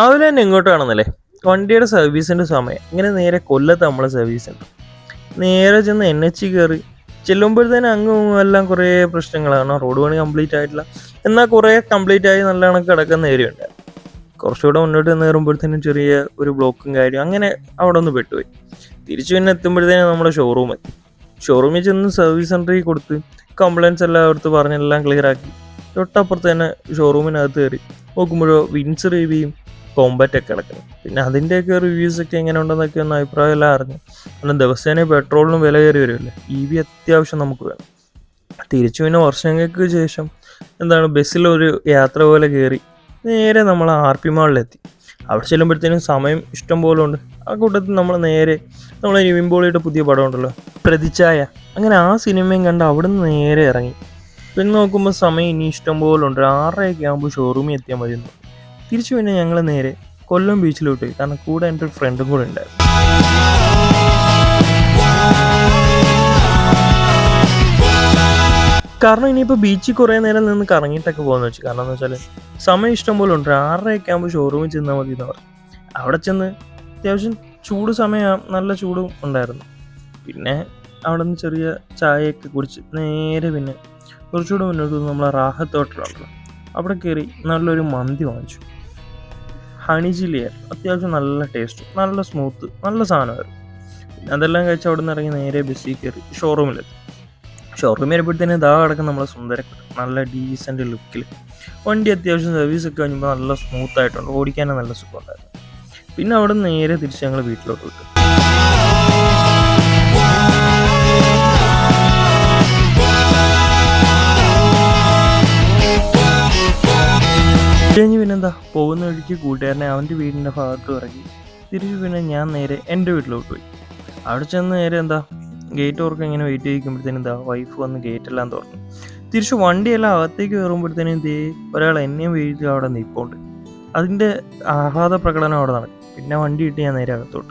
രാവിലെ തന്നെ ഇങ്ങോട്ടാണെന്നല്ലേ വണ്ടിയുടെ സർവീസിൻ്റെ സമയം ഇങ്ങനെ നേരെ കൊല്ലത്ത് നമ്മളെ സർവീസ് ഉണ്ട്. നേരെ ചെന്ന് എൻ എച്ച് കയറി ചെല്ലുമ്പോഴത്തേനും അങ്ങും എല്ലാം കുറേ പ്രശ്നങ്ങളാണ്. റോഡ് പണി കംപ്ലീറ്റ് ആയിട്ടില്ല, എന്നാൽ കുറേ കംപ്ലീറ്റ് ആയി നല്ല കണക്ക് കിടക്കുന്ന ഏരിയ ഉണ്ട്. കുറച്ചുകൂടെ മുന്നോട്ട് കയറുമ്പോഴത്തേനും ചെറിയ ഒരു ബ്ലോക്കും കാര്യം അങ്ങനെ അവിടെ ഒന്ന് പെട്ടുപോയി. തിരിച്ചു പിന്നെ എത്തുമ്പോഴത്തേനും നമ്മുടെ ഷോറൂം എത്തി. ഷോറൂമിൽ ചെന്ന് സർവീസ് സെൻറ്ററിൽ കൊടുത്ത് കംപ്ലയിൻസ് എല്ലാം അടുത്ത് പറഞ്ഞെല്ലാം ക്ലിയർ ആക്കി തൊട്ടപ്പുറത്ത് തന്നെ ഷോറൂമിനകത്ത് കയറി നോക്കുമ്പോഴോ വിൻസ് റിവ്യൂയും കോമ്പാറ്റൊക്കെ കിടക്കുന്നു. പിന്നെ അതിൻ്റെയൊക്കെ റിവ്യൂസൊക്കെ എങ്ങനെ ഉണ്ടെന്നൊക്കെ ഒന്ന് അഭിപ്രായം എല്ലാം അറിഞ്ഞു. കാരണം ദിവസേന പെട്രോളിനും വില കയറി വരുമല്ലേ, EV അത്യാവശ്യം നമുക്ക് വേണം. തിരിച്ചു പിന്നെ വർഷങ്ങൾക്ക് ശേഷം ബസ്സിലൊരു യാത്ര പോലെ കയറി നേരെ നമ്മൾ RP മാളിലെത്തി. അവിടെ ചെല്ലുമ്പോഴത്തേനും സമയം ഇഷ്ടം പോലെ ഉണ്ട്. ആ കൂട്ടത്തിൽ നമ്മളെ നിവിൻ പോളിയുടെ പുതിയ പടം ഉണ്ടല്ലോ, പ്രതിച്ഛായ, അങ്ങനെ ആ സിനിമയും കണ്ട് അവിടെ നിന്ന് നേരെ ഇറങ്ങി. പിന്നെ നോക്കുമ്പോൾ സമയം ഇനി ഇഷ്ടം പോലെ ഉണ്ട്. 6:30 ആകുമ്പോൾ ഷോറൂമിൽ എത്തിയാൽ മതി. തിരിച്ചു പിന്നെ ഞങ്ങൾ നേരെ കൊല്ലം ബീച്ചിലോട്ട് പോയി. കാരണം കൂടെ എൻ്റെ ഒരു ഫ്രണ്ടും കൂടെ ഉണ്ടായിരുന്നു. കാരണം ഇനിയിപ്പോൾ ബീച്ചിൽ കുറേ നേരം നിന്ന് കറങ്ങിയിട്ടൊക്കെ പോകുന്ന വെച്ചു. കാരണം എന്ന് വെച്ചാൽ സമയം ഇഷ്ടം പോലെ ഉണ്ട്. 6:30 ആകുമ്പോൾ ഷോറൂമിൽ ചെന്നാൽ മതി എന്ന് പറഞ്ഞു. അവിടെ ചെന്ന് അത്യാവശ്യം ചൂട് സമയം, നല്ല ചൂടും ഉണ്ടായിരുന്നു. പിന്നെ അവിടെ നിന്ന് ചെറിയ ചായയൊക്കെ കുടിച്ച് നേരെ പിന്നെ കുറച്ചുകൂടെ മുന്നോട്ട് നമ്മളെ റാഹത്ത് ഹോട്ടലുണ്ടല്ലോ, അവിടെ കയറി നല്ലൊരു മന്തി വാങ്ങിച്ചു. ഹണി ചില്ലിയായിരുന്നു, അത്യാവശ്യം നല്ല ടേസ്റ്റ്, നല്ല സ്മൂത്ത്, നല്ല സാധനമായിരുന്നു. പിന്നെ അതെല്ലാം കഴിച്ച് അവിടെ നിന്ന് ഇറങ്ങി നേരെ ബസ്സിൽ കയറി ഷോറൂമിലെത്തി. ഷോറൂമിൽ വരുമ്പോഴത്തേനും കിടക്കുന്ന നമ്മളെ സുന്ദരക്കുട്ടൻ നല്ല ഡീസൻറ്റ് ലുക്കിൽ. വണ്ടി അത്യാവശ്യം സർവീസൊക്കെ കഴിഞ്ഞപ്പോൾ നല്ല സ്മൂത്തായിട്ടുണ്ട്, ഓടിക്കാനും നല്ല സുഖമുണ്ടായിരുന്നു. പിന്നെ അവിടെ നിന്ന് നേരെ തിരിച്ച് ഞങ്ങൾ വീട്ടിലോട്ട് വിട്ടു. കഴിഞ്ഞ് പിന്നെന്താ പോകുന്ന വഴിക്ക് കൂട്ടുകാരനെ അവൻ്റെ വീടിൻ്റെ ഭാഗത്ത് ഇറങ്ങി തിരിച്ച് പിന്നെ ഞാൻ നേരെ എൻ്റെ വീട്ടിലോട്ട് പോയി. അവിടെ ചെന്ന് നേരെ ഗേറ്റ് ഓർക്ക് ഇങ്ങനെ വെയിറ്റ് ചെയ്യിക്കുമ്പോഴത്തേനും വൈഫ് വന്ന് ഗേറ്റെല്ലാം തുറന്നു. തിരിച്ച് വണ്ടിയെല്ലാം അകത്തേക്ക് കയറുമ്പോഴത്തേനും ഒരാൾ എന്നെയും വീഴ്ത്തി അവിടെ നിൽപ്പുണ്ട്. അതിൻ്റെ ആഹ്ലാദ പ്രകടനം അവിടെ നടക്കും. പിന്നെ വണ്ടി ഇട്ട് ഞാൻ നേരെ അകത്തോട്ട്.